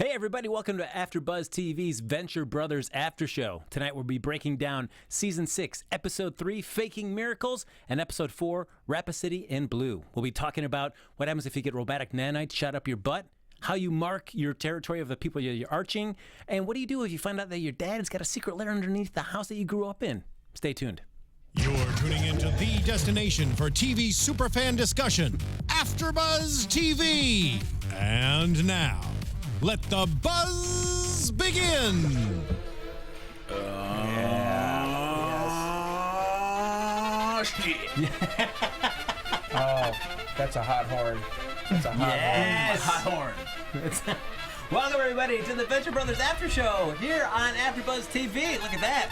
Hey everybody, welcome to AFTERBUZZ TV's Venture Brothers After Show. Tonight we'll be breaking down Season 6, Episode 3, Faking Miracles, and Episode 4, Rapacity In Blue. We'll be talking about what happens if you get robotic nanites shot up your butt, how you mark your territory of the people you're arching, and what do you do if you find out that your dad's got a secret lair underneath the house that you grew up in. Stay tuned. You're tuning into the destination for TV superfan discussion, AFTERBUZZ TV. And now, let the buzz begin. Shit. Oh, that's a hot horn. That's a hot horn. Welcome everybody to the Venture Brothers After Show here on AFTERBUZZ TV. Look at that.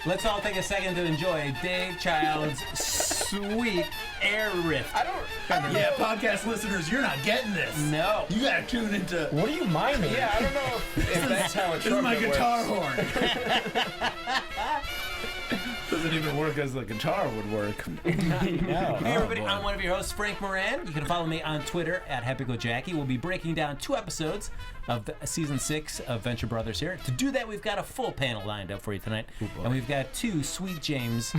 Let's all take a second to enjoy Dave Child's sweet air riff. I don't Yeah, podcast listeners, you're not getting this. No. You gotta tune into. What are you miming? Yeah, I don't know if that's how it This is my guitar works. horn. Doesn't even work as the guitar would work. No. Hey everybody, boy. I'm one of your hosts, Frank Moran. You can follow me on Twitter at HappyGoJackie. We'll be breaking down 2 episodes of the Season 6 of Venture Brothers here. To do that, we've got a full panel lined up for you tonight. And we've got 2 Sweet James.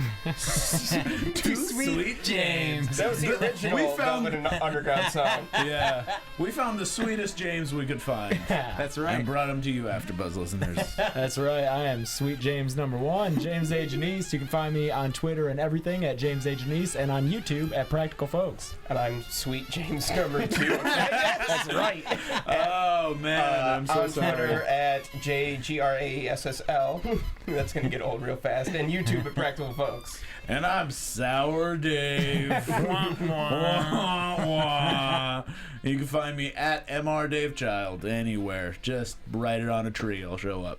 Two Sweet James. That was the original We found- Velvet and Underground song. Yeah. We found the sweetest James we could find. That's right. And brought him to you, AFTERBUZZ listeners. That's right. I am Sweet James #1, James A. Janisse. You can find me on Twitter and everything at James A. Janisse and on YouTube at Practical Folks. And I'm Sweet James #2. That's right. Oh, man. I'm so on sorry. Twitter at JGRASSL. That's going to get old real fast. And YouTube at Practical Folks. And I'm Sour Dave. Wah, wah, wah. You can find me at MR Dave Child anywhere. Just write it on a tree. I'll show up.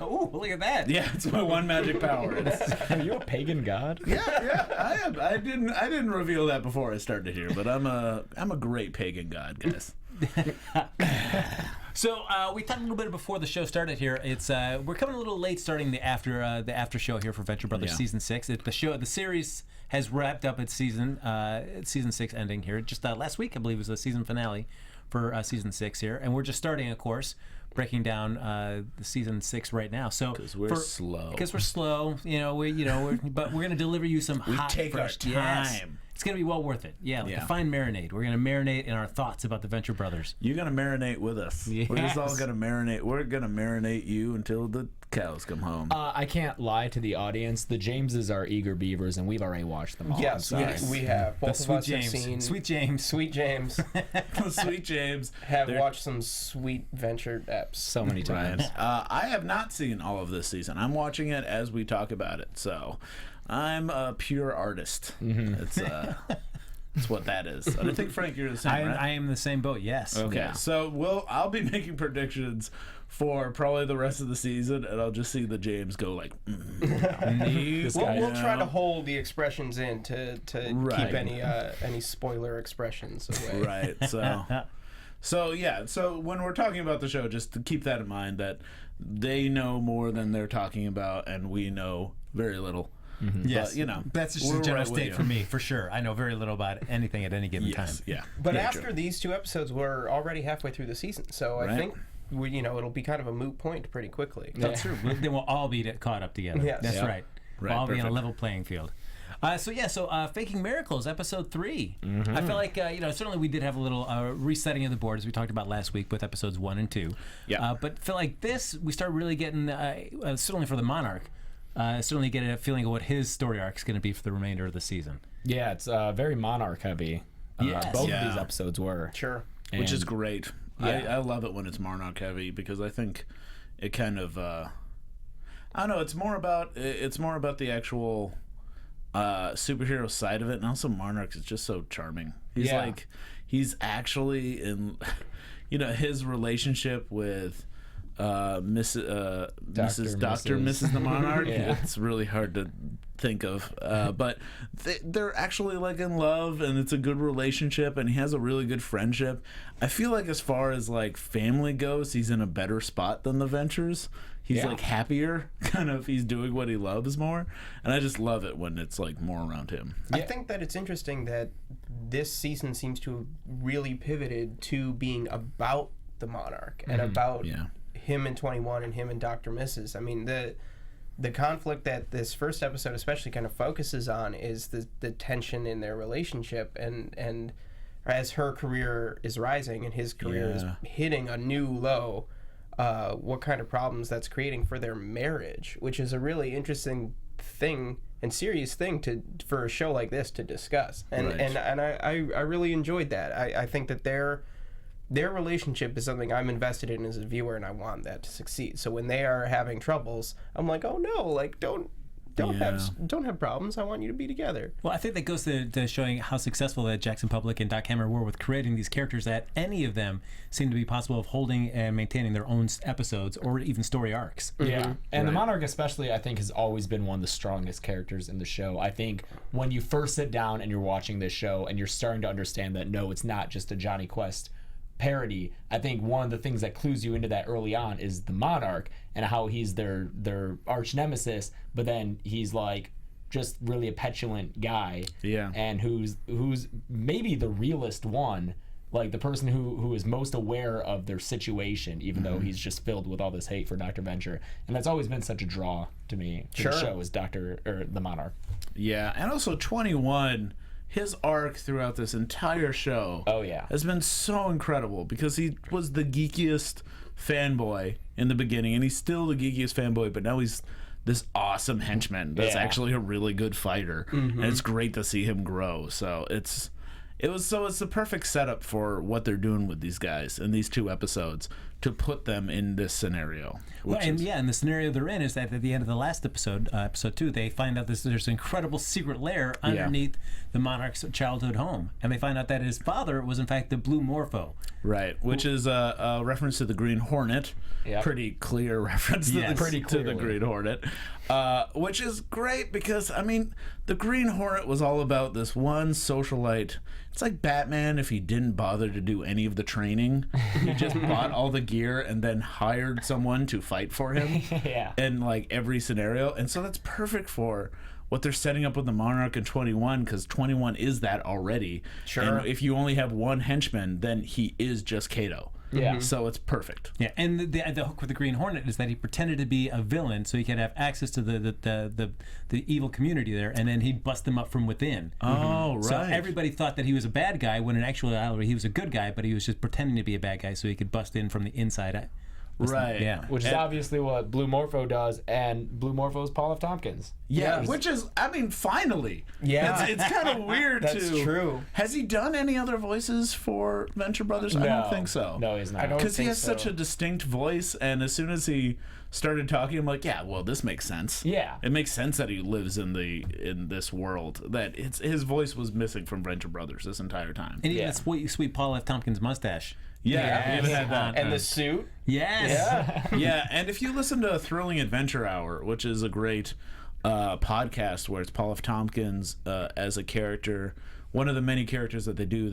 Ooh, look at that. Yeah, it's my one magic power. Are you a pagan god? Yeah, I am. I didn't reveal that before I started here, but I'm a great pagan god, guys. So we talked a little bit before the show started here. It's we're coming a little late starting the after show here for Venture Brothers Season 6. The series has wrapped up its season 6 ending here. Just last week, I believe, was the season finale for Season 6 here, and we're just starting, of course, breaking down the Season 6 right now. So Because we're slow. Because we're slow, but we're going to deliver you some hot, take our fresh Yes. time. It's going to be well worth it. Yeah, like Yeah. a fine marinade. We're going to marinate in our thoughts about the Venture Brothers. You're gonna marinate with us. Yes. We're just all gonna marinate. We're gonna marinate you until the cows come home. I can't lie to the audience. The Jameses are eager beavers, and we've already watched them all. Yes, we have. Both of Sweet us have James. seen Sweet James. Sweet James. Sweet James Have They're- watched some sweet Venture eps. So many times. I have not seen all of this season. I'm watching it as we talk about it. So I'm a pure artist. It's what that is. And I think, Frank, you're the same, right? I am in the same boat, yes. Okay, Yeah. so I'll be making predictions for probably the rest of the season, and I'll just see the James go like, This guy- We'll try to hold the expressions in to Right. keep any spoiler expressions away. right. So when we're talking about the show, just to keep that in mind that they know more than they're talking about, and we know very little. Yes. But, that's just we're a general right with state you. for me, for sure. I know very little about anything at any given Yes, time. yeah. But Yeah, after true. these 2 episodes, we're already halfway through the season, so I Right. think it'll be kind of a moot point pretty quickly. That's true. Then we'll all be caught up together. Yes. That's Yep. right. Right, We'll all be on a perfect. level playing field. So Faking Miracles, Episode 3. I feel like, certainly we did have a little resetting of the board, as we talked about last week with Episodes 1 and 2. Yeah. But feel like this, we start really getting, certainly for the Monarch, certainly get a feeling of what his story arc is going to be for the remainder of the season. Yeah, it's very Monarch heavy. Yes. Both Yeah. of these episodes were. Sure. Which is And- great. Yeah. I love it when it's Monarch heavy because I think it kind of I don't know. It's more about the actual superhero side of it, and also Monarch is just so charming. He's actually in, his relationship with Mrs. the Monarch. Yeah. It's really hard to think of, but they're actually like in love, and it's a good relationship, and he has a really good friendship. I feel like as far as like family goes, he's in a better spot than the Ventures. He's like happier, kind of. He's doing what he loves more, and I just love it when it's like more around him. I think that it's interesting that this season seems to have really pivoted to being about the Monarch and about him and 21 and him and Dr. Mrs. I mean, the conflict that this first episode especially kind of focuses on is the tension in their relationship, and as her career is rising and his career is hitting a new low, what kind of problems that's creating for their marriage, which is a really interesting thing and serious thing for a show like this to discuss. And I really enjoyed that. I think that their relationship is something I'm invested in as a viewer, and I want that to succeed. So when they are having troubles, I'm like, oh no, like don't have problems. I want you to be together. Well, I think that goes to showing how successful that Jackson Public and Doc Hammer were with creating these characters, that any of them seem to be possible of holding and maintaining their own episodes or even story arcs. Yeah, and the Monarch especially, I think, has always been one of the strongest characters in the show. I think when you first sit down and you're watching this show and you're starting to understand that, no, it's not just a Johnny Quest parody, I think one of the things that clues you into that early on is the Monarch and how he's their arch-nemesis, but then he's like just really a petulant guy, and who's maybe the realest one, like the person who is most aware of their situation, even though he's just filled with all this hate for Dr. Venture. And that's always been such a draw to me to the show, is the Monarch. Yeah, and also 21, his arc throughout this entire show has been so incredible, because he was the geekiest fanboy in the beginning, and he's still the geekiest fanboy, but now he's this awesome henchman that's actually a really good fighter, and it's great to see him grow. So it's the perfect setup for what they're doing with these guys in these 2 episodes, to put them in this scenario. Well, and the scenario they're in is that at the end of the last episode, episode 2, they find out there's an incredible secret lair underneath the Monarch's childhood home, and they find out that his father was in fact the Blue Morpho. Right, which is a reference to the Green Hornet. Pretty clear reference to the Green Hornet, which is great, because I mean, the Green Hornet was all about this one socialite. It's like Batman if he didn't bother to do any of the training. He just bought all the gear and then hired someone to fight for him in like every scenario. And so that's perfect for what they're setting up with the Monarch and 21, because 21 is that already. And if you only have one henchman, then he is just Kato. So it's perfect. Yeah, and the hook with the Green Hornet is that he pretended to be a villain so he could have access to the evil community there, and then he'd bust them up from within. So everybody thought that he was a bad guy, when in actuality he was a good guy, but he was just pretending to be a bad guy so he could bust in from the inside. Which is obviously what Blue Morpho does, and Blue Morpho is Paul F. Tompkins. Which is, I mean, finally. It's kind of weird, That's true. Has he done any other voices for Venture Brothers? I don't think so. No, he's not. Because he has such a distinct voice, and as soon as he started talking, I'm like, well, this makes sense. It makes sense that he lives in this world, that his voice was missing from Venture Brothers this entire time. And even that sweet Paul F. Tompkins mustache. And the suit. And if you listen to Thrilling Adventure Hour, which is a great podcast where it's Paul F. Tompkins as a character, one of the many characters that they do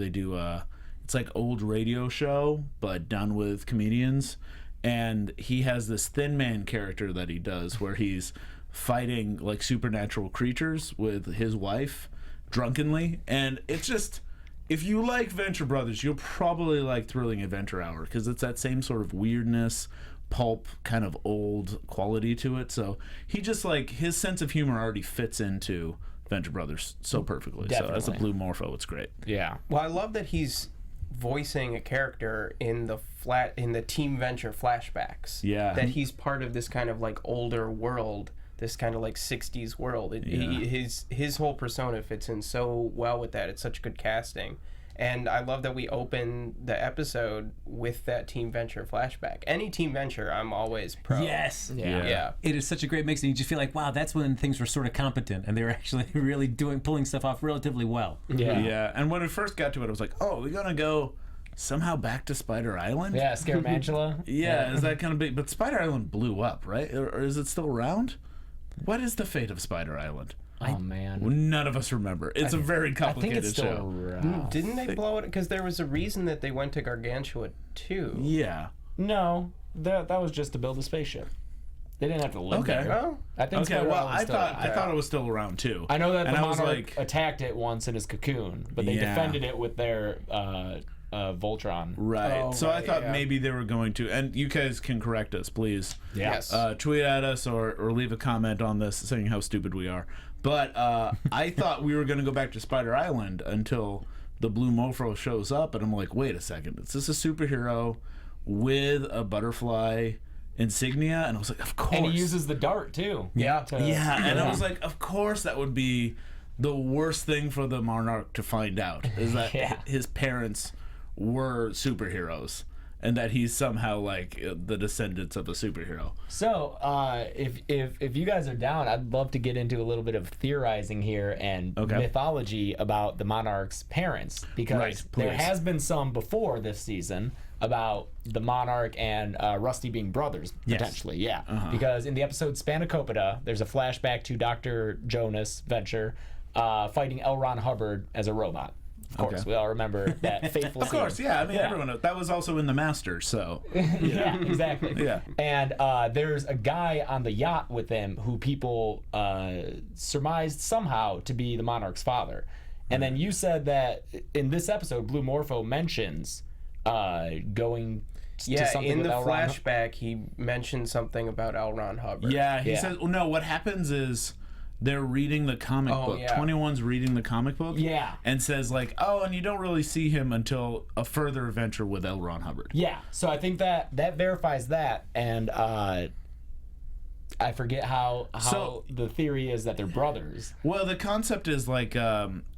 it's like old radio show but done with comedians, and he has this Thin Man character that he does where he's fighting like supernatural creatures with his wife drunkenly, and it's just, if you like Venture Brothers, you'll probably like Thrilling Adventure Hour, because it's that same sort of weirdness, pulp, kind of old quality to it. So he just, like, his sense of humor already fits into Venture Brothers so perfectly. Definitely. So as a Blue Morpho, it's great. Well, I love that he's voicing a character in the Team Venture flashbacks. That he's part of this kind of like older world, this kind of like 60s world. His whole persona fits in so well with that. It's such good casting. And I love that we open the episode with that Team Venture flashback. Any Team Venture, I'm always pro. Yes. Yeah. It is such a great mix, and you just feel like, wow, that's when things were sort of competent, and they were actually really pulling stuff off relatively well. And when we first got to it, I was like, oh, we're going to go somehow back to Spider Island? Scaramantula? Is that kind of big? But Spider Island blew up, right? Or is it still around? What is the fate of Spider Island? Oh, man. None of us remember. It's a very complicated I think it's still show. Around. Didn't they blow it? Because there was a reason that they went to Gargantua, too. No, that was just to build a spaceship. They didn't have to live there. Oh. I think I thought it was still around, too. I know that the Monarch attacked it once in his cocoon, but they defended it with their Voltron. Right. Oh, so I right, thought yeah. maybe they were going to, and you guys can correct us, please. Yeah. Yes. Tweet at us or leave a comment on this saying how stupid we are. But I thought we were going to go back to Spider Island until the Blue Morpho shows up, and I'm like, wait a second, is this a superhero with a butterfly insignia? And I was like, of course. And he uses the dart too. Yeah. And I was like, of course that would be the worst thing for the Monarch to find out, is that Yeah. his parents were superheroes and that he's somehow like the descendants of a superhero. So, if you guys are down, I'd love to get into a little bit of theorizing here and mythology about the Monarch's parents, because Right, there please. has been some before this season about the Monarch and Rusty being brothers, potentially. Yeah, because in the episode Spanakopita, there's a flashback to Dr. Jonas Venture fighting L. Ron Hubbard as a robot. Of course, we all remember that fateful Of course, scene. yeah. I mean, everyone knows. That was also in The Master, so. Yeah, exactly. Yeah. And there's a guy on the yacht with them who people surmised somehow to be the Monarch's father. And then you said that in this episode, Blue Morpho mentions going to something in with the L. Ron. flashback, he mentioned something about L. Ron Hubbard. Yeah, he Yeah. says, well, no, what happens is they're reading the comic book. yeah. 21's reading the comic book. Yeah. And says, like, oh, and you don't really see him until a further adventure with L. Ron Hubbard. Yeah, so I think that verifies that, and I forget how So- the theory is that they're brothers. Well, the concept is like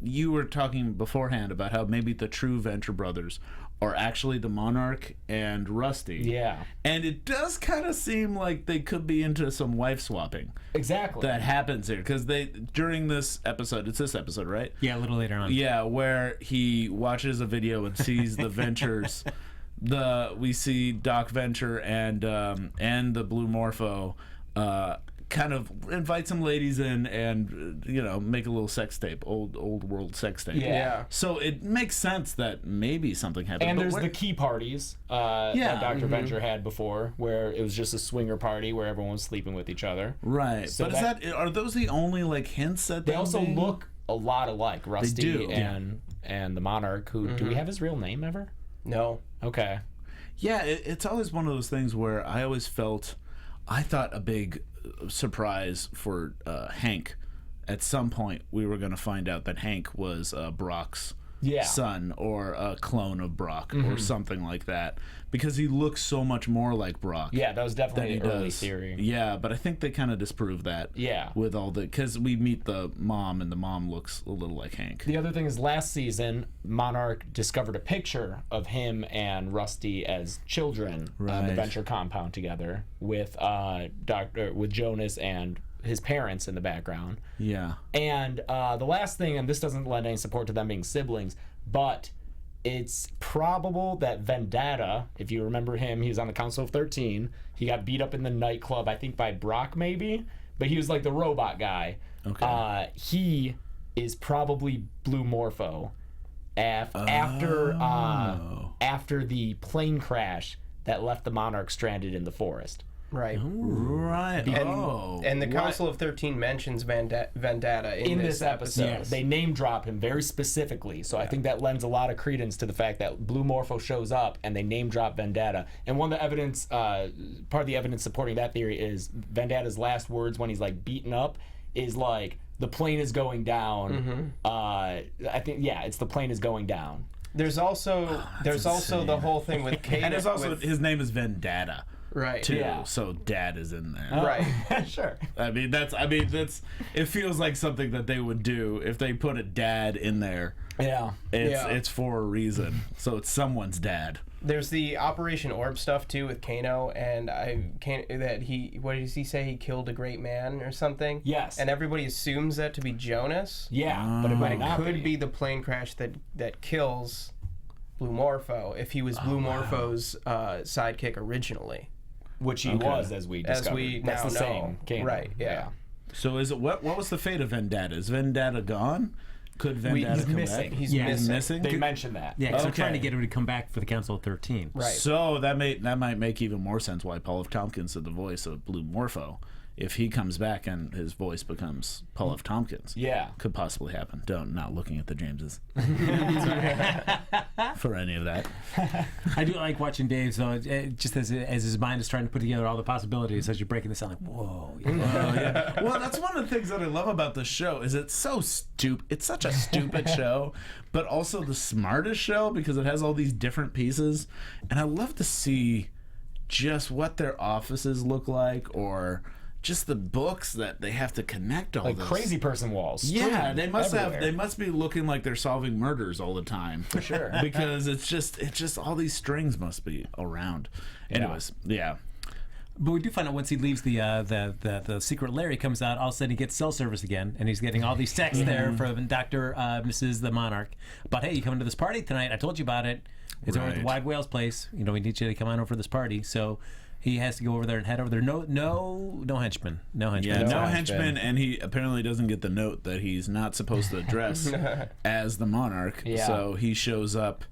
you were talking beforehand about how maybe the true Venture brothers are actually the Monarch and Rusty. Yeah. And it does kind of seem like they could be into some wife swapping Exactly. that happens here, because they during this episode, it's this episode, right? Yeah, a little later on. Yeah, where he watches a video and sees the Ventures. We see Doc Venture and the Blue Morpho kind of invite some ladies in and make a little sex tape, old world sex tape. Yeah. So it makes sense that maybe something happened. And but there's where- the key parties that Dr. Venture had before, where it was just a swinger party where everyone was sleeping with each other. right. So but are those the only like hints that They also being- look a lot alike, Rusty do, and the Monarch, who do we have his real name ever? No. Okay. Yeah, it's always one of those things where I thought a big surprise for Hank. At some point, we were going to find out that Hank was Brock's son, or a clone of Brock, or something like that, because he looks so much more like Brock. Yeah, that was than definitely he an early does. theory. Yeah, but I think they kind of disproved that. Yeah. With all because we meet the mom, and the mom looks a little like Hank. The other thing is, last season, Monarch discovered a picture of him and Rusty as children on the Right. Venture compound together with with Jonas and his parents in the background. Yeah. And the last thing, and this doesn't lend any support to them being siblings, but it's probable that Vendetta, if you remember him, he was on the Council of 13. He got beat up in the nightclub, I think by Brock maybe, but he was like the robot guy. Okay. He is probably Blue Morpho after the plane crash that left the Monarch stranded in the forest. Right. Right. And the Council of 13 mentions Vendetta in this episode. Yes. They name drop him very specifically, so I think that lends a lot of credence to the fact that Blue Morpho shows up and they name drop Vendetta. And one of the evidence, part of the evidence supporting that theory is Vendetta's last words when he's like beaten up is like, the plane is going down. I think, it's the plane is going down. There's also the whole thing with Kate. And there's also his name is Vendetta. right. Too, Yeah. so Dad is in there. Right. Sure. I mean, that's. It feels like something that they would do if they put a dad in there. Yeah. It's for a reason. So it's someone's dad. There's the Operation Orb stuff too with Kano, and what does he say? He killed a great man or something. Yes. And everybody assumes that to be Jonas. Yeah, but it might not Could be the plane crash that kills Blue Morpho if he was Blue Morpho's sidekick originally. which he was, as we discovered. That's the now same know. Kano. Right, yeah. So is it what was the fate of Vendetta? Is Vendetta gone? Could Vendetta he's come missing. back? He's missing. They mentioned that. Yeah, because they're Okay. trying to get him to come back for the Council of 13. Right. So that might make even more sense why Paul F. Tompkins did the voice of Blue Morpho, if he comes back and his voice becomes Paul F. Tompkins. Yeah. Could possibly happen. Not looking at the Jameses for any of that. I do like watching Dave, so just as his mind is trying to put together all the possibilities as you're breaking this down, like, whoa. Yeah. Well, that's one of the things that I love about this show is it's so stupid. It's such a stupid show, but also the smartest show because it has all these different pieces. And I love to see just what their offices look like, or just the books that they have to connect all Like this. crazy person walls. Yeah, they must everywhere. they must be looking like they're solving murders all the time. For sure. Because it's just all these strings must be around. Anyways, yeah. But we do find out once he leaves the secret lair, he comes out, all of a sudden he gets cell service again, and he's getting all these texts there from Dr. Mrs. the Monarch about, hey, you coming to this party tonight? I told you about it. It's over at the Right. Wide Whale's place. We need you to come on over for this party. So he has to go over there and head over there. No henchmen. No henchmen. Yeah, no henchmen. henchman, and he apparently doesn't get the note that he's not supposed to dress as the Monarch. Yeah. So he shows up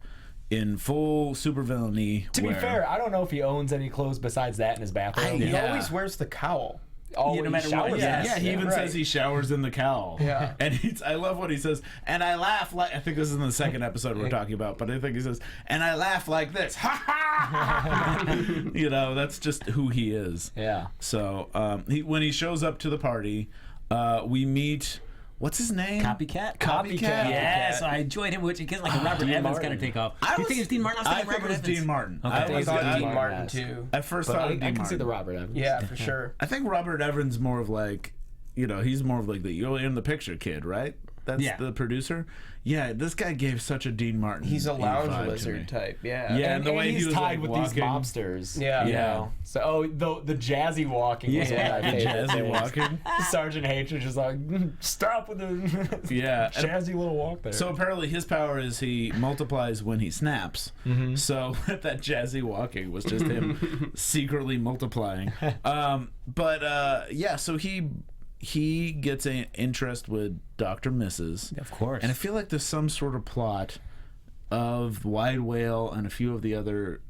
in full supervillainy. To be fair, I don't know if he owns any clothes besides that in his bathroom. He Yeah. always wears the cowl. Always no matter what, showers yeah. in. yeah, he even right. says he showers in the cowl. Yeah. And I love what he says. And I laugh like, I think this is in the second episode we're talking about, but I think he says, and I laugh like this. Ha ha! That's just who he is. Yeah. So when he shows up to the party, we meet, what's his name? Copycat? Copycat. Yes, I enjoyed him, which is like a Robert Dean Evans Martin. kind of takeoff. I You think it's Dean Martin? I was think thinking it was Robert Evans. Dean Martin. Okay. I think thought it's Dean Dean Martin Martin. too. I first But thought I of Dean can see the Martin. Robert Evans. Yeah, for sure. I think Robert Evans more of like, he's more of like the you're in the picture kid, right? That's Yeah. the producer. Yeah, this guy gave such a Dean Martin. He's a lounge vibe to me. lizard type. Yeah. Yeah. And the way he's he was, tied like, with these walking. mobsters. Yeah. you Yeah. know? So, the jazzy walking was one of my Yeah, favorite jazzy things. walking. Sergeant H was just like, stop with the Yeah. and jazzy little walk there. So apparently his power is he multiplies when he snaps. So that jazzy walking was just him secretly multiplying. So he gets an interest with Dr. Mrs. Of course. And I feel like there's some sort of plot of Wide Whale and a few of the other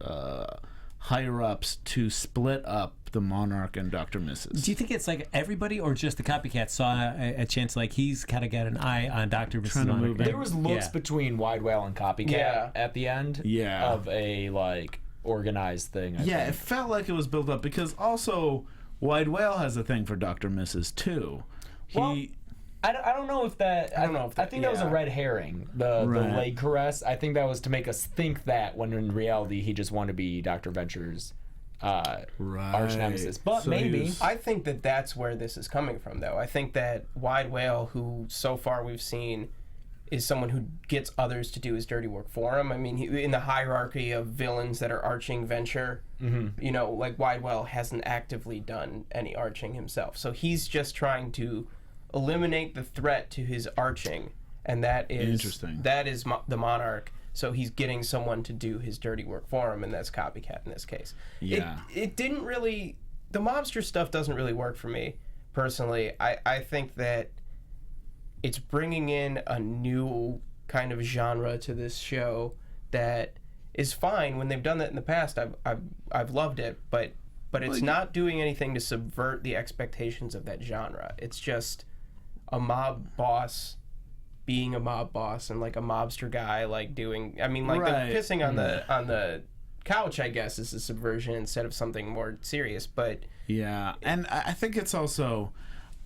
higher-ups to split up the Monarch and Dr. Mrs. Do you think it's like everybody, or just the copycat saw a chance, like he's kind of got an eye on Dr. Mrs. Trying to Monarch? move in. there was looks Yeah. between Wide Whale and Copycat Yeah. at the end Yeah. of a, like, organized thing. I Yeah, think. it felt like it was built up because also Wide Whale has a thing for Dr. Mrs. too. Well, I don't know if that. I don't know if I think that was a yeah. red herring. The Right. leg caress. I think that was to make us think that when in reality he just wanted to be Dr. Venture's arch nemesis. But So he maybe. was- I think that that's where this is coming from, though. I think that Wide Whale, who so far we've seen is someone who gets others to do his dirty work for him. I mean, in the hierarchy of villains that are arching Venture, like Wide Whale hasn't actively done any arching himself. So he's just trying to eliminate the threat to his arching, and that is Interesting. That is the Monarch. So he's getting someone to do his dirty work for him, and that's Copycat in this case. Yeah. It didn't really... The mobster stuff doesn't really work for me, personally. I think that it's bringing in a new kind of genre to this show that is fine. When they've done that in the past, I've loved it, but it's not doing anything to subvert the expectations of that genre. It's just a mob boss being a mob boss and like a mobster guy like doing. I mean, like Right. the pissing on the couch, I guess, is a subversion instead of something more serious. But Yeah, and I think it's also,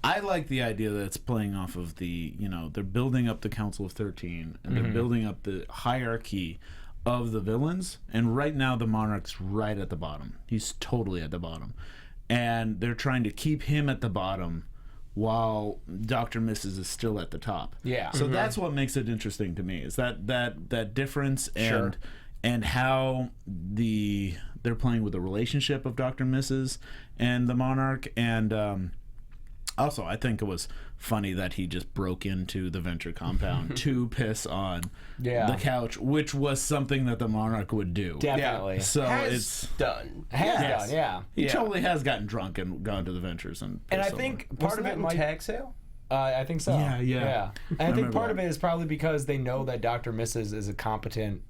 I like the idea that it's playing off of the, they're building up the Council of 13, and they're building up the hierarchy of the villains, and right now the Monarch's right at the bottom. He's totally at the bottom. And they're trying to keep him at the bottom while Dr. Mrs. is still at the top. Yeah. So that's what makes it interesting to me, is that difference and Sure. and how they're playing with the relationship of Dr. Mrs. and the Monarch. And also, I think it was funny that he just broke into the Venture compound to piss on the couch, which was something that the Monarch would do. Definitely. So has it's done. Has Yes. done, yeah. he Yeah. totally has gotten drunk and gone to the Ventures and And I pissed think Part part of of it it in might. Tag Sale? I think so. Yeah. And I think remember part that. of it is probably because they know that Dr. Mrs. is a competent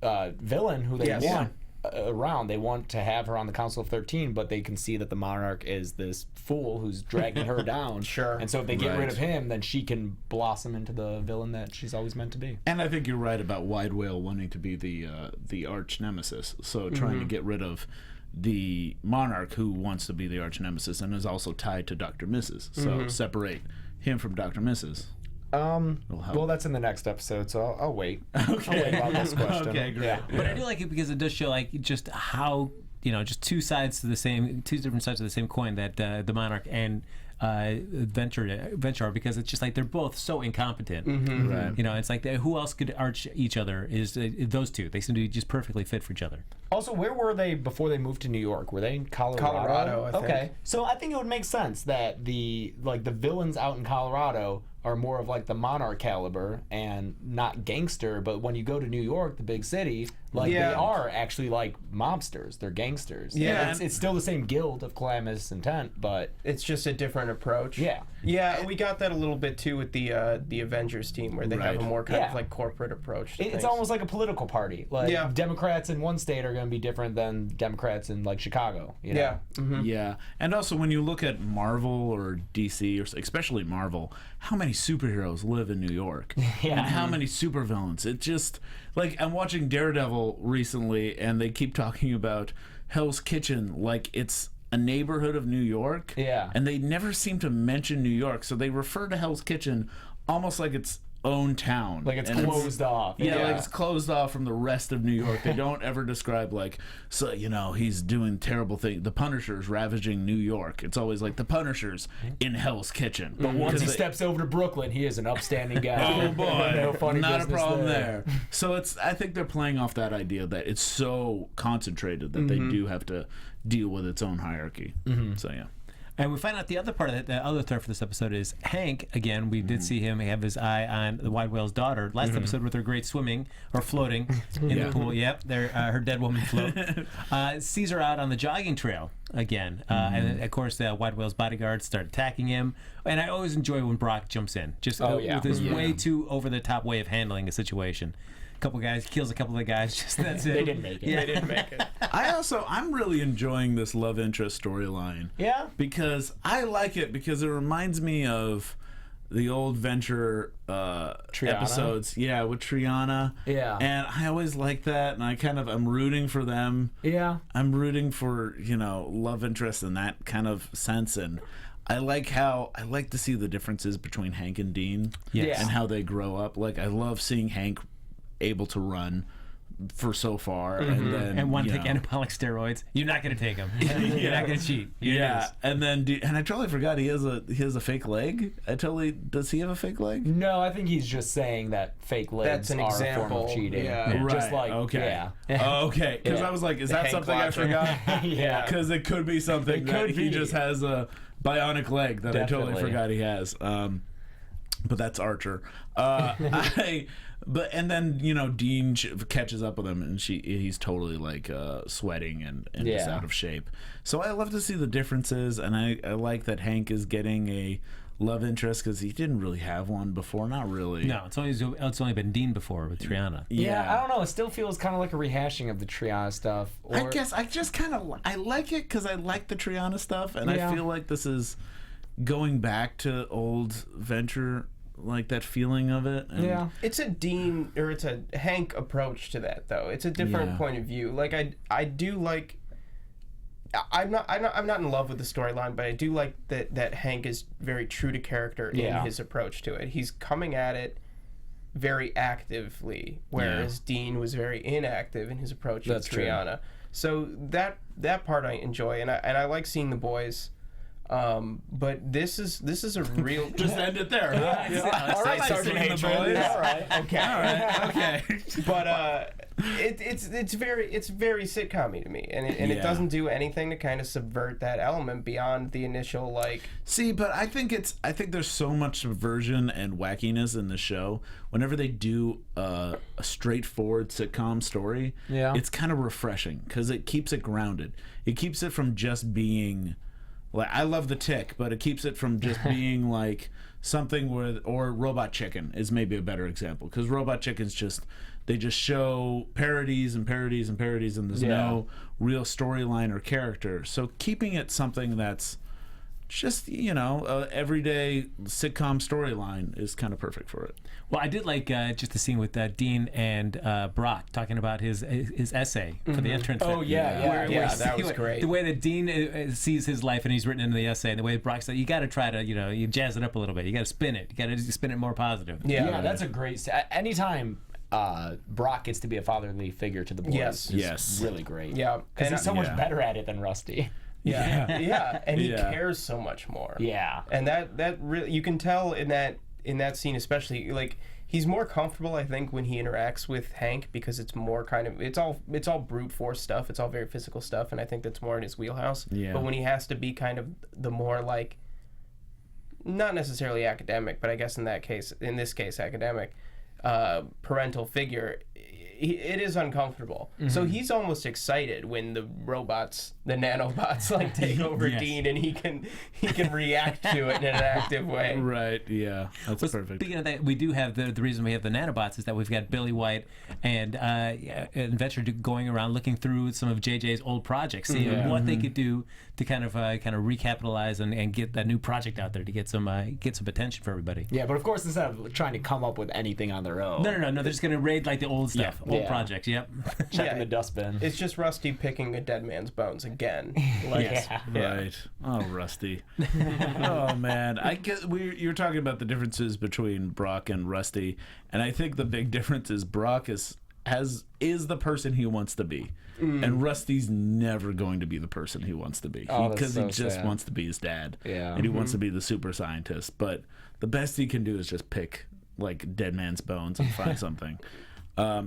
villain who they Yes. want. around. They want to have her on the Council of 13, but they can see that the Monarch is this fool who's dragging her down. Sure. And so if they get rid of him, then she can blossom into the villain that she's always meant to be. And I think you're right about Wide Whale wanting to be the arch-nemesis. So trying to get rid of the Monarch, who wants to be the arch-nemesis and is also tied to Dr. Mrs. So separate him from Dr. Mrs. Well, that's in the next episode, so I'll wait. Okay. I'll wait about this question. Okay, great. Yeah. But I do like it because it does show like just how just two different sides of the same coin that the Monarch and Venture are, because it's just like they're both so incompetent. Right. It's like who else could arch each other? Is those two? They seem to be just perfectly fit for each other. Also, where were they before they moved to New York? Were they in Colorado? Colorado, I think. Okay, so I think it would make sense that the villains out in Colorado are more of like the Monarch caliber and not gangster, but when you go to New York, the big city, they are actually like mobsters. They're gangsters. Yeah. It's still the same guild of calamitous intent, but it's just a different approach. Yeah. Yeah, we got that a little bit too with the Avengers team, where they have a more kind of like corporate approach to it's things. almost like a political party. Like Democrats in one state are going to be different than Democrats in like Chicago. You know? Yeah. Mm-hmm. Yeah, and also when you look at Marvel or DC, or especially Marvel, how many superheroes live in New York? And how many supervillains? It just, like, I'm watching Daredevil recently, and they keep talking about Hell's Kitchen like it's a neighborhood of New York. Yeah. And they never seem to mention New York, so they refer to Hell's Kitchen almost like its own town. Like it's closed off. Yeah, like it's closed off from the rest of New York. They don't ever describe like, so he's doing terrible things. The Punisher's ravaging New York. It's always like the Punisher's in Hell's Kitchen. But once he steps over to Brooklyn, he is an upstanding guy. Oh boy, no funny not a business problem there. So I think they're playing off that idea that it's so concentrated that they do have to deal with its own hierarchy. So yeah. And we find out the other part of it, the other thread for this episode is Hank. Again, we did see him have his eye on the Wide Whale's daughter last episode with her great swimming or floating in the pool. Yep, there, her dead woman float. Sees her out on the jogging trail again. And of course, the Wide Whale's bodyguards start attacking him. And I always enjoy when Brock jumps in, just with his way too over-the-top way of handling a situation. Couple guys, kills a couple of the guys, just that's it. They didn't make it. They didn't make it. I'm really enjoying this love interest storyline. Yeah? Because I like it because it reminds me of the old Venture episodes. Yeah, with Triana. Yeah. And I always like that, and I'm rooting for them. Yeah. I'm rooting for, love interest in that kind of sense, and I like to see the differences between Hank and Dean and how they grow up. Like, I love seeing Hank able to run for so far, and then take anabolic steroids. You're not going to take them. You're not going to cheat. And then I totally forgot he has a fake leg. Does he have a fake leg? No, I think he's just saying that fake legs are a form of cheating. Yeah. Right. Just like okay. Okay, because I was like, is that Hank something I forgot? Yeah. Because it could be something that he just has a bionic leg that I totally forgot he has. But that's Archer. And then Dean catches up with him, and he's totally like sweating and just out of shape. So I love to see the differences, and I like that Hank is getting a love interest because he didn't really have one before. Not really. No, it's only been Dean before with Triana. Yeah, I don't know. It still feels kind of like a rehashing of the Triana stuff. I guess I just kind of I like it because I like the Triana stuff, and I feel like this is going back to old Venture. Like that feeling of it. And it's a Dean or it's a Hank approach to that though. It's a different point of view. Like I do like. I'm not in love with the storyline, but I do like that Hank is very true to character in his approach to it. He's coming at it very actively, whereas Dean was very inactive in his approach to Triana. So that part I enjoy, and I like seeing the boys. But this is a real. Just end it there. All right, Sergeant Hatred. All right, okay. But it's very sitcom-y to me, and it doesn't do anything to kind of subvert that element beyond the initial like. See, but I think there's so much subversion and wackiness in the show. Whenever they do a straightforward sitcom story, it's kind of refreshing because it keeps it grounded. It keeps it from just being. Like, I love The Tick, but it keeps it from just being like something where, or Robot Chicken is maybe a better example, because Robot Chicken's they just show parodies and parodies and parodies, and there's no real storyline or character. So keeping it something that's just, everyday sitcom storyline is kind of perfect for it. Well, I did like just the scene with Dean and Brock talking about his essay for the entrance. Oh, yeah, that was great. The way that Dean sees his life, and he's written into the essay, and the way Brock said, you got to try to, you jazz it up a little bit. You got to spin it. You got to spin it more positive. Yeah, that's a great. Anytime Brock gets to be a fatherly figure to the boys, is really great. Yeah, because he's so much better at it than Rusty. Yeah, and he cares so much more. Yeah, and that really, you can tell in that scene, especially, like, he's more comfortable, I think, when he interacts with Hank, because it's more kind of, it's all brute force stuff. It's all very physical stuff, and I think that's more in his wheelhouse. Yeah. But when he has to be kind of the more, like, not necessarily academic, but I guess in this case academic, parental figure, it is uncomfortable. So he's almost excited when the nanobots like take over Dean, and he can react to it in an active way. Right, yeah. That's perfect. Speaking of that, we do have the reason we have the nanobots is that we've got Billy White and Adventure going around looking through some of JJ's old projects, seeing what they could do to kind of recapitalize and get that new project out there to get some attention for everybody. Yeah, but of course, instead of trying to come up with anything on their own. No, they're just going to raid like the old stuff, old projects. Yep. Check in the dustbin. It's just Rusty picking a dead man's bones again. Right. Oh, Rusty. Oh man, I guess you're talking about the differences between Brock and Rusty, and I think the big difference is Brock is the person he wants to be, and Rusty's never going to be the person he wants to be, because he just wants to be his dad, and he wants to be the super scientist. But the best he can do is just pick like dead man's bones and find something.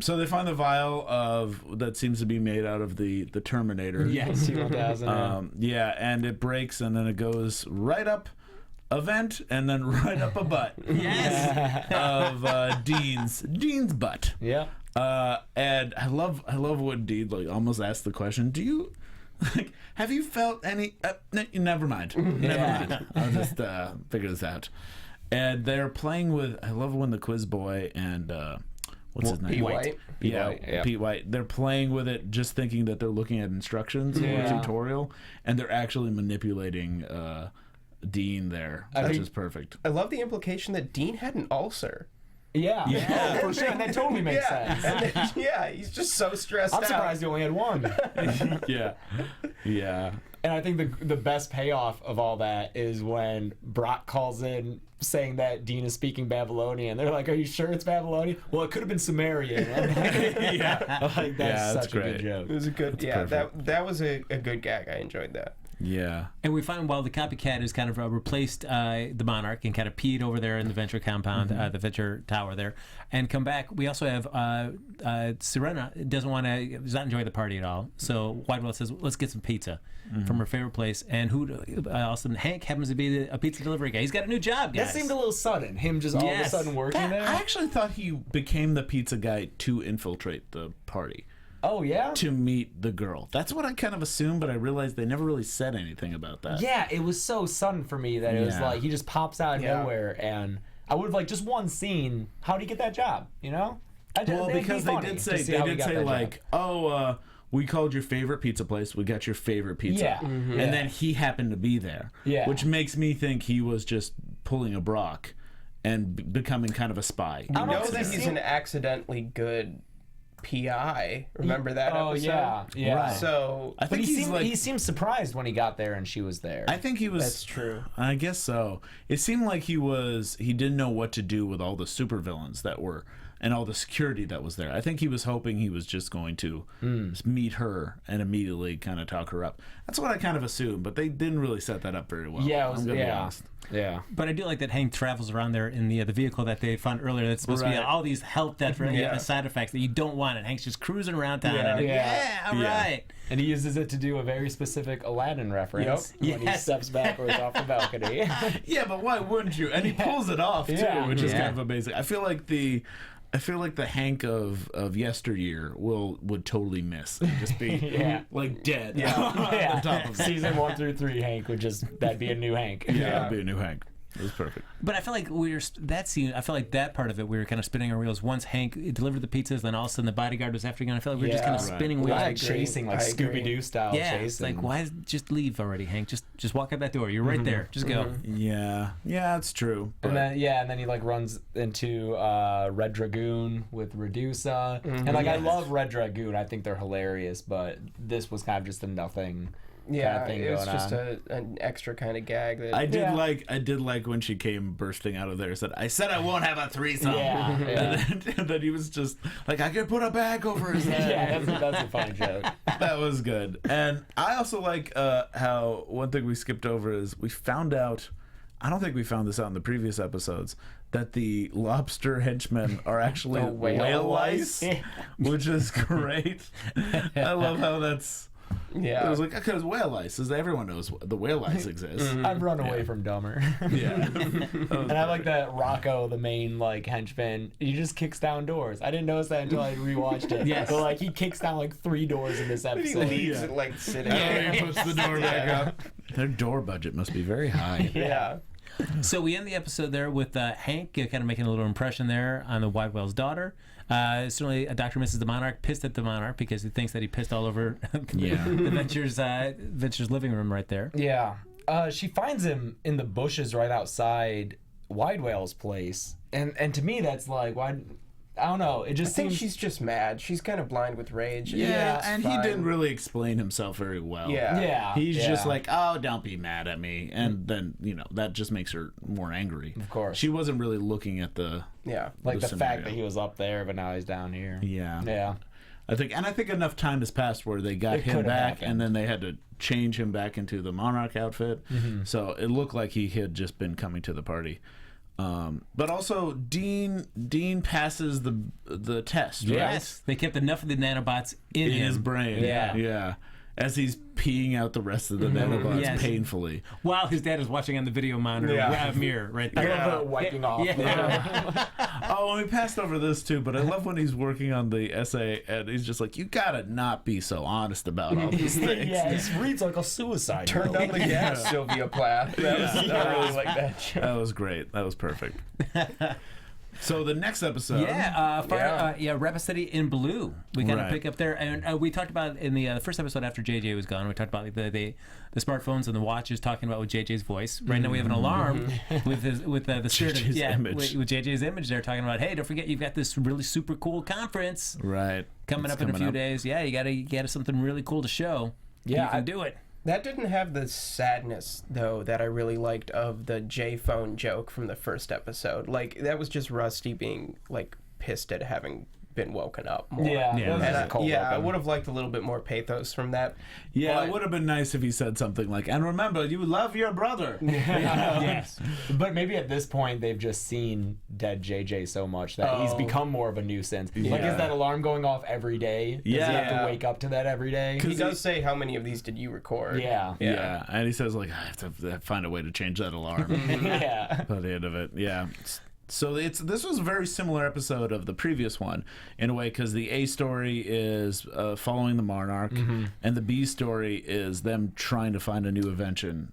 So they find the vial that seems to be made out of the Terminator. Yes, T-1000. And it breaks, and then it goes right up a vent, and then right up a butt. Yes. Of Dean's butt. Yeah. And I love when Dean like almost asked the question, "Do you have you felt any?" Never mind. Never mind. I'll just figure this out. And they're playing with. I love when the quiz boy and. What's his name? Pete White. Pete White. They're playing with it, just thinking that they're looking at instructions or a tutorial, and they're actually manipulating Dean there, which is perfect. I love the implication that Dean had an ulcer. Yeah. Oh, for sure. And that totally makes sense. And then, he's just so stressed out. I'm surprised he only had one. Yeah. And I think the best payoff of all that is when Brock calls in saying that Dean is speaking Babylonian. They're like, "Are you sure it's Babylonian?" Well, it could have been Sumerian. That's such a good joke. It was a good. That was a good gag. I enjoyed that. Yeah. And we find while the copycat has kind of replaced the Monarch and kind of peed over there in the Venture compound, the Venture tower there, and come back, we also have Serena does not enjoy the party at all. So Whitewell says, "Let's get some pizza from her favorite place." And also Hank happens to be a pizza delivery guy. He's got a new job, guys. That seemed a little sudden. Him just all of a sudden working there. I actually thought he became the pizza guy to infiltrate the party. Oh, yeah? To meet the girl. That's what I kind of assumed, but I realized they never really said anything about that. Yeah, it was so sudden for me that it was like he just pops out of nowhere, and I would have like just one scene. How did he get that job? Because they did say like, "Oh, we called your favorite pizza place. We got your favorite pizza." Yeah. And then he happened to be there. Yeah. Which makes me think he was just pulling a Brock and becoming kind of a spy. You know that he's an accidentally good PI. Remember that episode? Yeah. Right. So I think he seemed surprised when he got there and she was there. I think he was. That's true. I guess so. It seemed like he didn't know what to do with all the supervillains that were and all the security that was there. I think he was hoping he was just going to meet her and immediately kind of talk her up. That's what I kind of assumed, but they didn't really set that up very well. Yeah, I'm gonna be honest. Yeah. But I do like that Hank travels around there in the vehicle that they found earlier. That's supposed to be all these health side effects that you don't want. And Hank's just cruising around town. All right. And he uses it to do a very specific Aladdin reference when he steps backwards off the balcony. Yeah, but why wouldn't you? And he pulls it off too, which is kind of amazing. I feel like the Hank of yesteryear would totally miss and just be like dead. On the top of it. Season 1 through 3 Hank that'd be a new Hank. Yeah, that'd be a new Hank. It was perfect. But I feel like that scene. I feel like that part of it, we were kind of spinning our wheels. Once Hank delivered the pizzas, then all of a sudden the bodyguard was after you. And I feel like we were just kind of spinning wheels. Like chasing, like Scooby-Doo style chasing. It's like, why? Just leave already, Hank. Just walk out that door. You're right there. Just go. Yeah, it's true. And then he like runs into Red Dragoon with Redusa, and like I love Red Dragoon. I think they're hilarious, but this was kind of just a nothing. Yeah, kind of thing it was going just on. an extra kind of gag. That I did like when she came bursting out of there. I said I won't have a threesome. Yeah. And then he was just like, I could put a bag over his head. Yeah, that's a funny joke. That was good. And I also like how one thing we skipped over is we found out. I don't think we found this out in the previous episodes, that the lobster henchmen are actually whale lice, which is great. I love how that's. Yeah, it was like, because whale lice, as everyone knows, the whale lice exists. I've run away from dumber. Yeah. And I like that Rocco, the main like henchman, he just kicks down doors. I didn't notice that until I rewatched it. Yes. But like he kicks down like 3 doors in this episode. he leaves it like sitting And there. he puts the door back up. Their door budget must be very high. Yeah. So we end the episode there with Hank kind of making a little impression there on the White Whale's daughter. Certainly, Dr. Mrs. the Monarch pissed at the Monarch because he thinks that he pissed all over the Venture's living room right there. Yeah. She finds him in the bushes right outside Wide Whale's place. And to me, that's like, why? I don't know. It just I think seems... she's just mad. She's kind of blind with rage. Yeah, It's and fine. he didn't really explain himself very well. Yeah. He's just like, oh, don't be mad at me. And then, that just makes her more angry. Of course. She wasn't really looking at the... Yeah. Like the scenario. fact that he was up there, but now he's down here. Yeah. Yeah. I think enough time has passed where they got him could've back, happened. and then they had to change him back into the Monarch outfit. So it looked like he had just been coming to the party. But also Dean passes the test, right? Yes, they kept enough of the nanobots in His him. brain. Yeah. As he's peeing out the rest of the nanobots Yes. painfully. While his dad is watching on the video monitor, mirror right I there. love the wiping off. Oh, and we passed over this too, but I love when he's working on the essay and he's just like, you gotta not be so honest about all these things. Yeah, it reads like a suicide Turn note. down the gas, Sylvia Plath. I really like that show. That was great. That was perfect. So the next episode, Rapacity in Blue. We kind of Right. pick up there, and we talked about in the first episode after JJ was gone. We talked about like, the smartphones and the watches, talking about with JJ's voice. Right now we have an alarm with the spirit JJ's of image. with JJ's image. They're talking about, hey, don't forget you've got this really super cool conference right, coming It's up in a few up. days. Yeah, you gotta something really cool to show. Yeah, you can do it. That didn't have the sadness, though, that I really liked of the J-phone joke from the first episode. Like, that was just Rusty being, like, pissed at having been woken up more. Yeah, Yeah. it was And just a cold I open. would have liked a little bit more pathos from that. Yeah, But- it would have been nice if he said something like, and remember, you love your brother. Yes. But maybe at this point they've just seen dead JJ so much that he's become more of a nuisance. Like, Yeah. is that alarm going off every day? Does he have Yeah. to wake up to that every day? He does say, how many of these did you record? Yeah. Yeah, and he says like, I have to find a way to change that alarm. Yeah. By the end of it, yeah. So this was a very similar episode of the previous one in a way, because the A story is following the Monarch, and the B story is them trying to find a new invention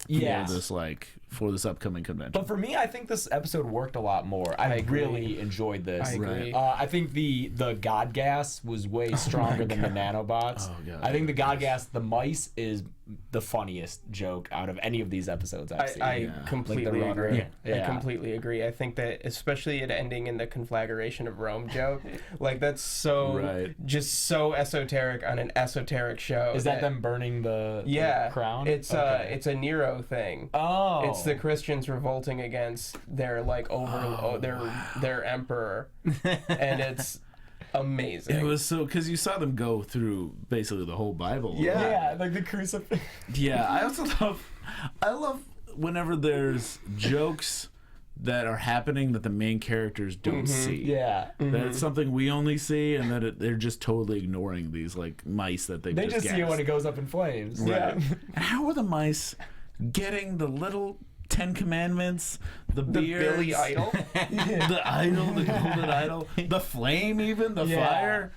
for this upcoming convention. But for me, I think this episode worked a lot more. I agree. really enjoyed this. I agree. I think the God gas was way stronger than the nanobots. Oh, God. I think the God gas, the mice, is the funniest joke out of any of these episodes I've seen. I completely Like the runner. agree. Yeah. I completely agree. I think that, especially it ending in the conflagration of Rome joke, like that's just so esoteric on an esoteric show. Is that them burning the crown? It's Okay. a Nero thing. Oh. It's the Christians revolting against their their emperor, and it's amazing. It was so, because you saw them go through basically the whole Bible. Yeah, like the crucifix. Yeah, I love whenever there's jokes that are happening that the main characters don't see. Yeah. That it's something we only see, and that they're just totally ignoring these like mice that they They just see it gassed. when it goes up in flames. Right. Yeah. And how are the mice getting the little 10 Commandments, the beards, Billy Idol. the idol, the golden idol, the flame, even the Yeah. fire?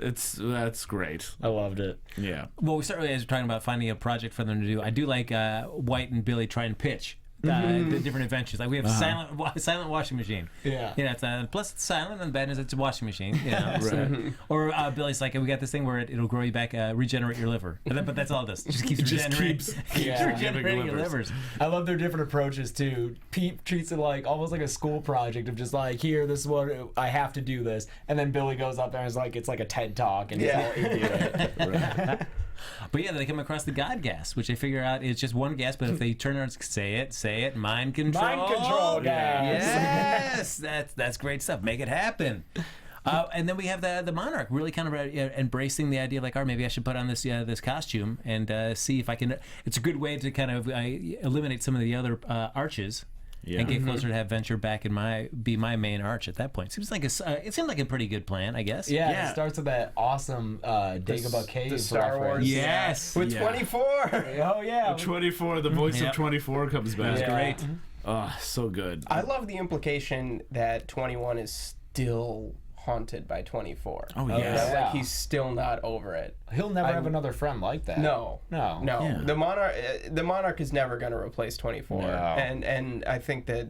That's great. I loved it. Yeah. Well, we certainly, as we're talking about finding a project for them to do, I do like White and Billy try and pitch the different adventures. Like we have silent washing machine. Yeah. You know, plus it's silent, and bad is it's a washing machine. You know, so, or Billy's like, we got this thing where it'll grow you back, regenerate your liver. But that's all it does. It just keeps regenerating your livers. I love their different approaches too. Pete treats it like almost like a school project of just like, here, this is what I have to do this, and then Billy goes up there and is like, it's like a TED talk, and he's all into it. Right. But yeah, they come across the God gas, which they figure out is just one gas, but if they turn around and say it, mind control. Mind control gas. Yes, that's great stuff. Make it happen. And then we have the Monarch really kind of embracing the idea, like, oh, maybe I should put on this this costume and see if I can. It's a good way to kind of eliminate some of the other arches. Yeah. And get closer to have Venture back in be my main arch at that point. Seems like it seemed like a pretty good plan, I guess. Yeah. It starts with that awesome Dagobah Cave. The Star Wars. Yes. With 24. Oh yeah. 24. The voice of 24 comes back. That's great. Oh, so good. I love the implication that 21 is still haunted by 24. Oh yeah. Like he's still not over it. He'll never have another friend like that. No. Yeah. The Monarch is never going to replace 24. No. And I think that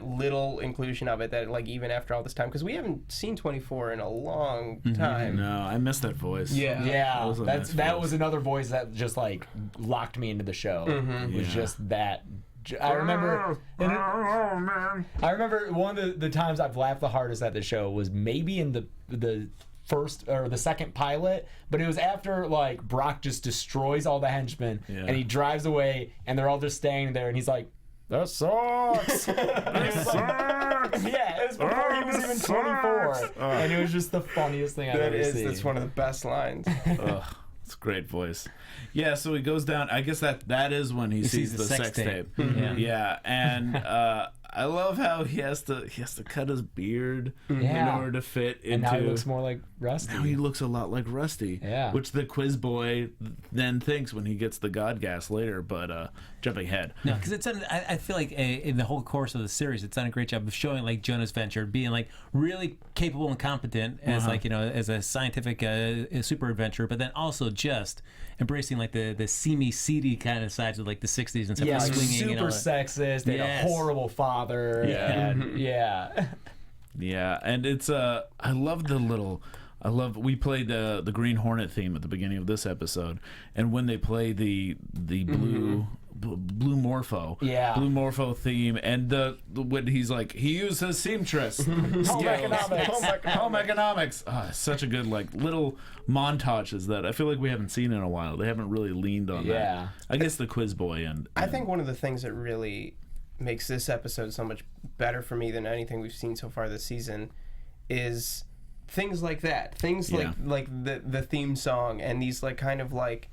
little inclusion of it, that like even after all this time, because we haven't seen 24 in a long time. No, I miss that voice. Yeah. That was voice. another voice that just like locked me into the show. It was just that. I remember one of the times I've laughed the hardest at the show was maybe in the first or the second pilot, but it was after like Brock just destroys all the henchmen and he drives away and they're all just standing there and he's like, that sucks. Yeah, it was before he was even 24, and it was just the funniest thing I've ever seen. That's one of the best lines. It's a great voice. Yeah, so he goes down. I guess that is when he sees the sex tape. Yeah, and I love how he has to cut his beard in order to fit into. And now he looks more like Rusty. Now he looks a lot like Rusty. Yeah. Which the quiz boy then thinks when he gets the God gas later. But jumping ahead. No, because I feel like in the whole course of the series, it's done a great job of showing like Janisse Venture being like really capable and competent as like as a scientific super adventurer, but then also just embracing like the seamy, kind of sides of like the 60s and stuff. Yeah, like swinging super and all that. sexist and a horrible father. Yeah, and it's I love we played the Green Hornet theme at the beginning of this episode, and when they play the blue Morpho theme, and when he's like, he uses seamstress home economics. Such a good like little montages that I feel like we haven't seen in a while. They haven't really leaned on that. I guess the quiz boy and I think one of the things that really makes this episode so much better for me than anything we've seen so far this season is things like that. Things like the theme song and these like kind of like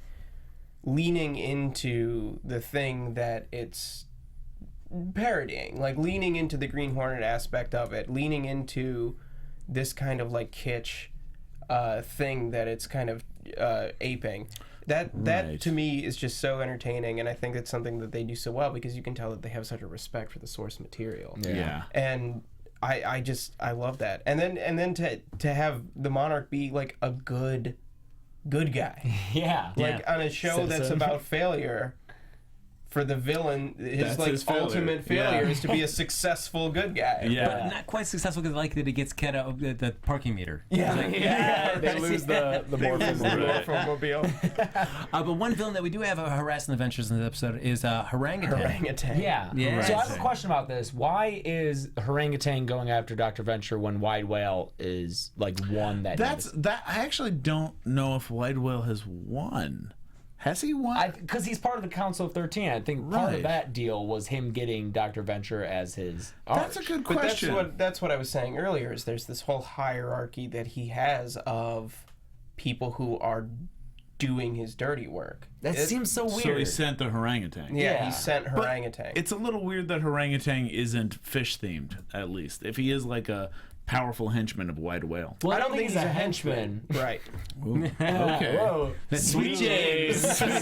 leaning into the thing that it's parodying, like leaning into the Green Hornet aspect of it, leaning into this kind of like kitsch thing that it's kind of aping. That to me is just so entertaining, and I think it's something that they do so well because you can tell that they have such a respect for the source material. And I love that. And then to have the Monarch be like a good guy. Like on a show that's about failure. For the villain, his ultimate failure is to be a successful good guy. But not quite successful because I like that he gets cut out the parking meter. They lose the Morpho-mobile. But one villain that we do have harassing adventures in this episode is Orangutan. Yeah. So I have a question about this. Why is Orangutan going after Dr. Venture when Wide Whale is like one that? I actually don't know if Wide Whale has won. Has he won? Because he's part of the Council of 13. I think part of that deal was him getting Dr. Venture as his arch. That's a good question. But that's what I was saying earlier, is there's this whole hierarchy that he has of people who are doing his dirty work. That seems so weird. So he sent the orangutan. Yeah, he sent orangutan. It's a little weird that orangutan isn't fish-themed, at least. If he is like a powerful henchman of Wide Whale. Well, I don't think he's a henchman. Right. Okay. Whoa. Sweet James. But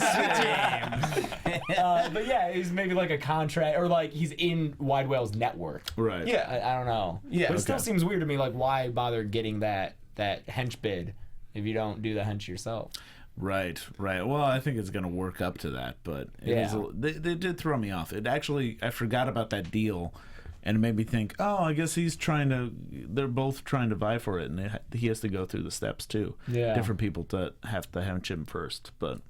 yeah, he's maybe like a contract, or like he's in Wide Whale's network. Right. Yeah. I don't know. Yeah. But it still seems weird to me, like why bother getting that hench bid if you don't do the hench yourself? Right. Well, I think it's going to work up to that, but they did throw me off. It actually, I forgot about that deal, and it made me think, oh, I guess they're both trying to vie for it, and he has to go through the steps too. Yeah. Different people to have to hench him first, but...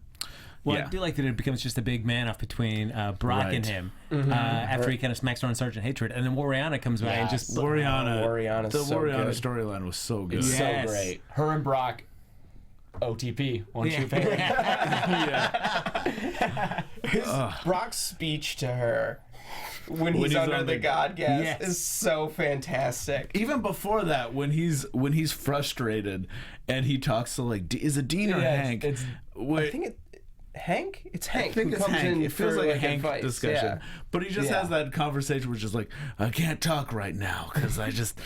Well, I do like that it becomes just a big man-off between Brock and him after he kind of smacks on Sergeant Hatred, and then Wariana comes by and just... Wariana storyline was so good. Yes. So great. Her and Brock... OTP, one true favorite. Brock's speech to her when he's under the god gas is so fantastic. Even before that, when he's frustrated and he talks to is it Dean or Hank? I think Hank? It's Hank. I think it's Hank. It feels like a Hank advice. discussion. Yeah. But he just has that conversation which is like, I can't talk right now because I just...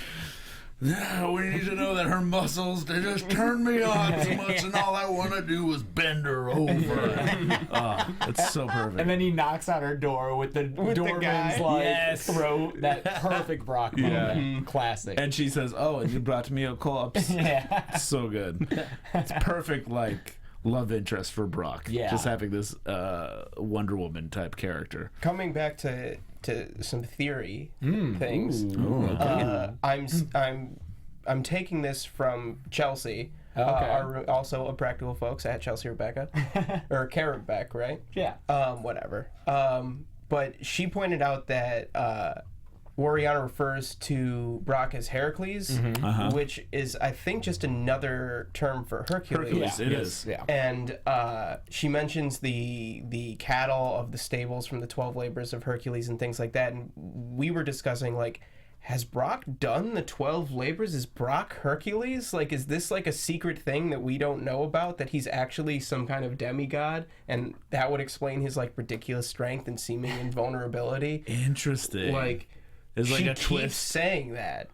Yeah, we need to know that her muscles, they just turn me on so much, and all I want to do is bend her over. It's so perfect. And then he knocks on her door with the doorman's throat. That perfect Brock moment. Classic. And she says, oh, and you brought me a corpse. Yeah. So good. It's perfect, love interest for Brock. Yeah. Just having this Wonder Woman type character. Coming back to some theory things. I'm taking this from Chelsea, also a practical folks at Chelsea Rebecca, or Carabek, right? Yeah. Whatever. But she pointed out that Wariana refers to Brock as Heracles, which is, I think, just another term for Hercules. It is. Yeah. And she mentions the cattle of the stables from the 12 labors of Hercules and things like that. And we were discussing, has Brock done the 12 labors? Is Brock Hercules? Is this a secret thing that we don't know about? That he's actually some kind of demigod? And that would explain his, ridiculous strength and seeming invulnerability. Interesting. Is she a twist. Keeps saying that.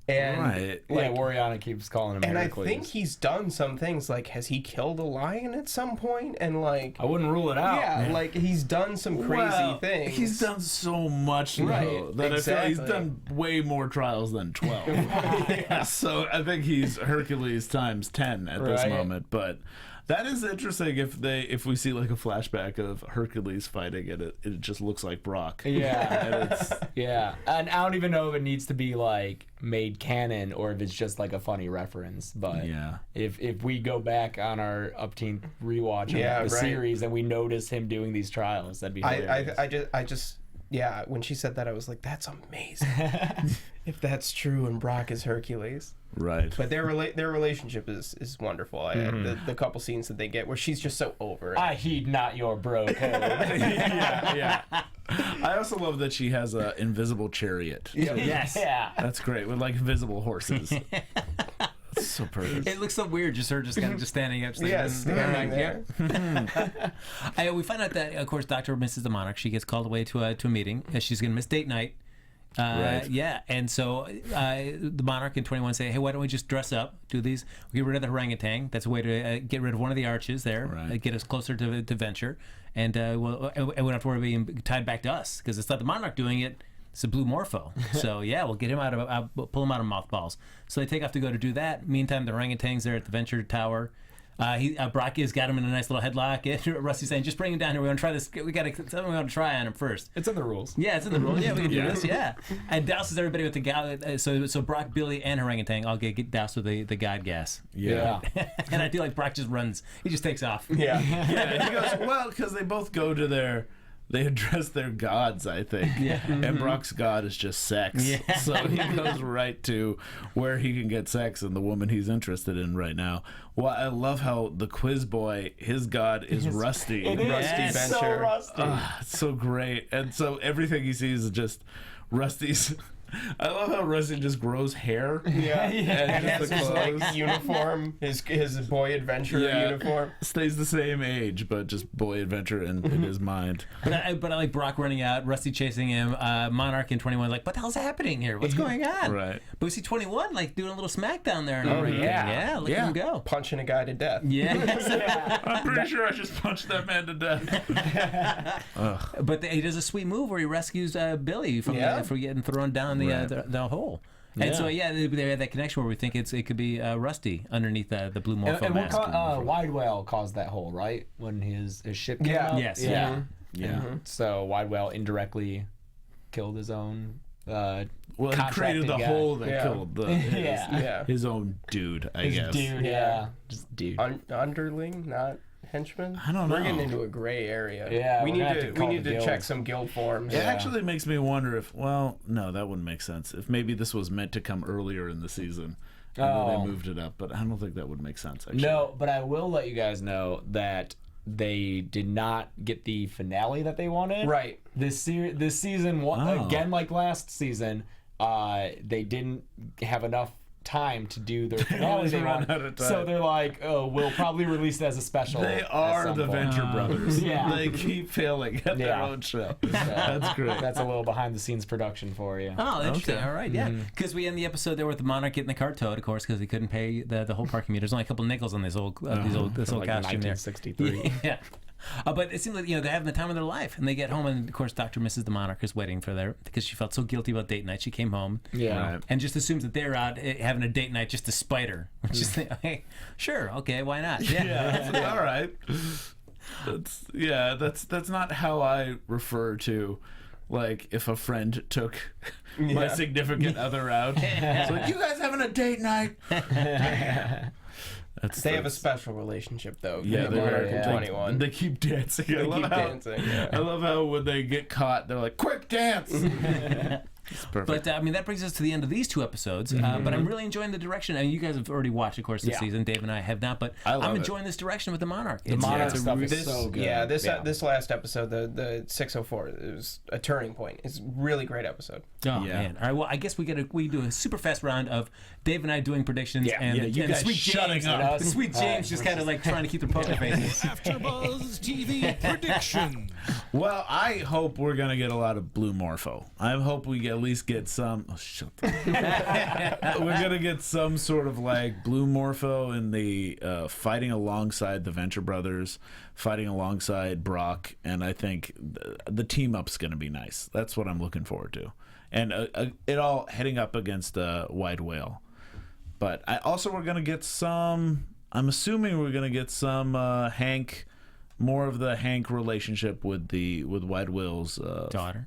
And Wariana keeps calling him Heracles. And I think he's done some things, has he killed a lion at some point? And I wouldn't rule it out. Yeah, he's done some crazy things. He's done so much, though, that I feel he's done way more trials than 12. So I think he's Hercules times 10 at this moment, but... That is interesting if we see a flashback of Hercules fighting and it just looks like Brock. Yeah. And I don't even know if it needs to be made canon or if it's just a funny reference. But if we go back on our upteen rewatch of the series and we notice him doing these trials, that'd be hilarious. I just when she said that, I was like, that's amazing. If that's true and Brock is Hercules. Right. But their relationship is wonderful. The couple scenes that they get where she's just so over it. I heed not your bro code. Yeah. I also love that she has an invisible chariot. Yes. Yeah. That's great with invisible horses. That's so perfect. It looks so weird, just her kind of just standing up. Standing there. We find out that, of course, Dr. misses the Monarch. She gets called away to a meeting. She's going to miss date night. Yeah, and so the Monarch and 21 say, hey, why don't we just dress up, do these, we get rid of the orangutan. That's a way to get rid of one of the arches there, get us closer to Venture, and we won't have to worry about being tied back to us, because it's not the Monarch doing it, it's the blue Morpho. So yeah, we'll get him pull him out of mothballs. So they take off to go to do that. Meantime, the orangutan's there at the Venture Tower. Brock has got him in a nice little headlock. Rusty's saying, just bring him down here. We're going to try this. We got to try on him first. It's in the rules. Yeah, it's in the rules. Yeah, we can do this. Yeah. And douses everybody with the god. So Brock, Billy, and orangutan all get doused with the god gas. Yeah. And I feel like Brock just runs. He just takes off. Yeah. And he goes, well, because they both go to they address their gods, I think. Yeah. And Brock's god is just sex. Yeah. So he goes right to where he can get sex and the woman he's interested in right now. Well, I love how the quiz boy, his god is Rusty. It is. Rusty It's Venture. so Rusty. It's so great. And so everything he sees is just Rusty's... I love how Rusty just grows hair. Yeah. And just the clothes. His uniform, his boy adventure uniform. Stays the same age, but just boy adventure in his mind. But I like Brock running out, Rusty chasing him, Monarch and 21 what the hell's happening here? What's going on? Right. But we see 21 doing a little smackdown there and everything. Yeah, look at him go. Punching a guy to death. Yeah. I'm pretty sure I just punched that man to death. But he does a sweet move where he rescues Billy from getting thrown down the hole. And so they had that connection where we think it could be Rusty underneath the blue Morpho And mask. Wide Whale caused that hole, right? When his ship came out? Yes. Yeah. Yeah. So Wide Whale indirectly killed his own. Well, he created the hole that killed his own dude, I guess. Dude, just dude. Underling, not henchman. I don't know. We're getting into a gray area. Yeah, we need to guild. check some guild forms. It actually makes me wonder if, well, no, that wouldn't make sense. If maybe this was meant to come earlier in the season, and then they moved it up, but I don't think that would make sense. Actually. No, but I will let you guys know that they did not get the finale that they wanted. Right. This season, again like last season, they didn't have enough time to do their finale. They run out of time. So they're like, oh, we'll probably release it as a special. They are the Venture Brothers. Yeah. They keep failing at their own show. That's great. That's a little behind the scenes production for you. Oh, interesting. Okay. All right, yeah. Because we end the episode there with the Monarch getting the cart towed, of course, because he couldn't pay the whole parking meter. There's only a couple nickels on this old costume like there. 1963. Yeah. But it seems like they're having the time of their life, and they get home, and of course, Dr. Mrs. the Monarch is waiting for them because she felt so guilty about date night. She came home, and just assumes that they're out having a date night just to spite her. Which is, hey, sure, okay, why not? Yeah, all right. That's not how I refer to, like, if a friend took my significant other out. It's like, you guys having a date night? They have a special relationship, though. Yeah, the Monarch and 21. They keep dancing. They keep dancing. Yeah. I love how when they get caught, they're like, "Quick dance!" It's perfect. But I mean, that brings us to the end of these two episodes. But I'm really enjoying the direction. I mean, you guys have already watched, of course, this season. Dave and I have not, but I'm enjoying this direction with the Monarch. The Monarch stuff is so good. Yeah, this last episode, the 604, it was a turning point. It's a really great episode. Oh man! All right, well, I guess we do a super fast round of Dave and I doing predictions, and you guys Sweet shutting James, up. Sweet James just kind of like trying to keep their poker faces. AfterBuzz TV prediction. Well, I hope we're gonna get a lot of blue Morpho. I hope we at least get some. Oh, shut up. We're gonna get some sort of like blue Morpho in the fighting alongside the Venture Brothers, fighting alongside Brock, and I think the team up's gonna be nice. That's what I'm looking forward to, and it all heading up against Wide Whale. But we're gonna get some. I'm assuming we're gonna get some Hank, more of the Hank relationship with Wide Whale's daughter.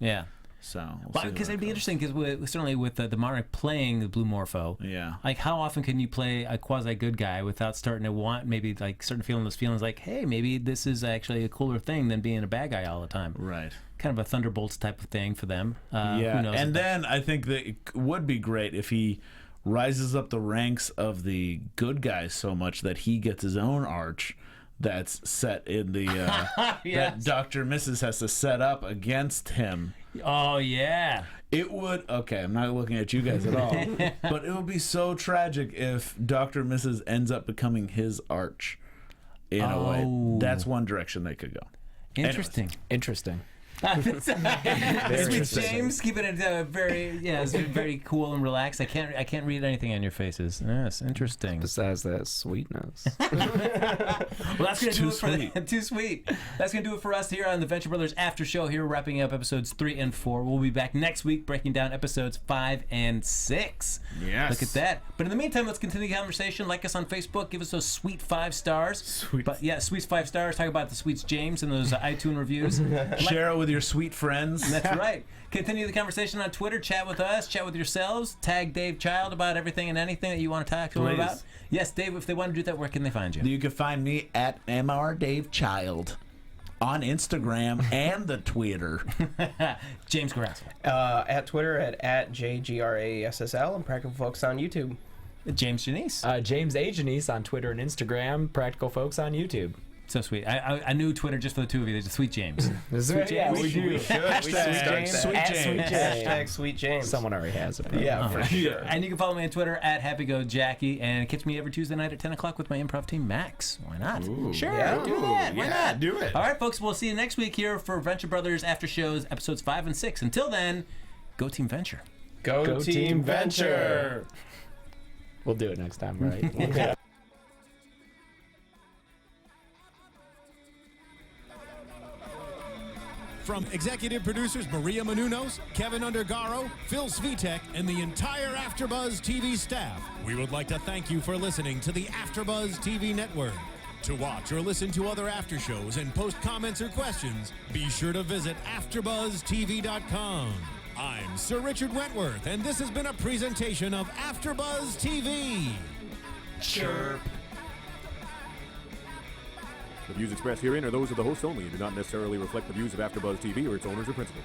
Yeah. So, because it'd be interesting because certainly with the Monarch playing the blue Morpho, like how often can you play a quasi good guy without starting to want maybe like starting to feeling those feelings like, hey, maybe this is actually a cooler thing than being a bad guy all the time. Right. Kind of a Thunderbolts type of thing for them. Who knows and then I think that it would be great if he rises up the ranks of the good guys so much that he gets his own arch that's set in the that Dr. Mrs. has to set up against him. Oh yeah. It would I'm not looking at you guys at all, but it would be so tragic if Dr. Mrs. ends up becoming his arch in a way. That's one direction they could go. Interesting. Interesting. Sweet James, keeping it it's very cool and relaxed. I can't read anything on your faces. Yes, interesting. Besides that sweetness. Well, that's gonna do it for too sweet. That's gonna do it for us here on the Venture Brothers After Show. Here, wrapping up episodes 3 and 4. We'll be back next week breaking down episodes 5 and 6. Yes. Look at that. But in the meantime, let's continue the conversation. Like us on Facebook. Give us those sweet 5 stars. Sweet 5 stars. Talk about the Sweets James and those iTunes reviews. Share it with your sweet friends. That's right. Continue the conversation on Twitter. Chat with us. Chat with yourselves. Tag Dave Child about everything and anything that you want to talk to him about. Yes, Dave, if they want to do that, where can they find you? You can find me at MrDaveChild on Instagram and the Twitter. James Graessle. At Twitter at JGRASSL and Practical Folks on YouTube. James Janisse. James A. Janisse on Twitter and Instagram. Practical Folks on YouTube. So sweet. I knew Twitter just for the two of you. There's a Sweet James. Sweet James. We do. Hashtag Sweet James. Someone already has it. Yeah, for sure. And you can follow me on Twitter at HappyGoJackie and catch me every Tuesday night at 10 o'clock with my improv team, Max. Why not? Ooh. Sure, Yeah. do that. Why not? Do it. All right, folks. We'll see you next week here for Venture Brothers After Shows, episodes 5 and 6. Until then, go Team Venture. Go Team Venture. We'll do it next time, right? From executive producers Maria Menounos, Kevin Undergaro, Phil Svitek, and the entire AfterBuzz TV staff, we would like to thank you for listening to the AfterBuzz TV network. To watch or listen to other after shows and post comments or questions, be sure to visit AfterBuzzTV.com. I'm Sir Richard Wentworth, and this has been a presentation of AfterBuzz TV. Chirp. The views expressed herein are those of the hosts only and do not necessarily reflect the views of AfterBuzz TV or its owners or principals.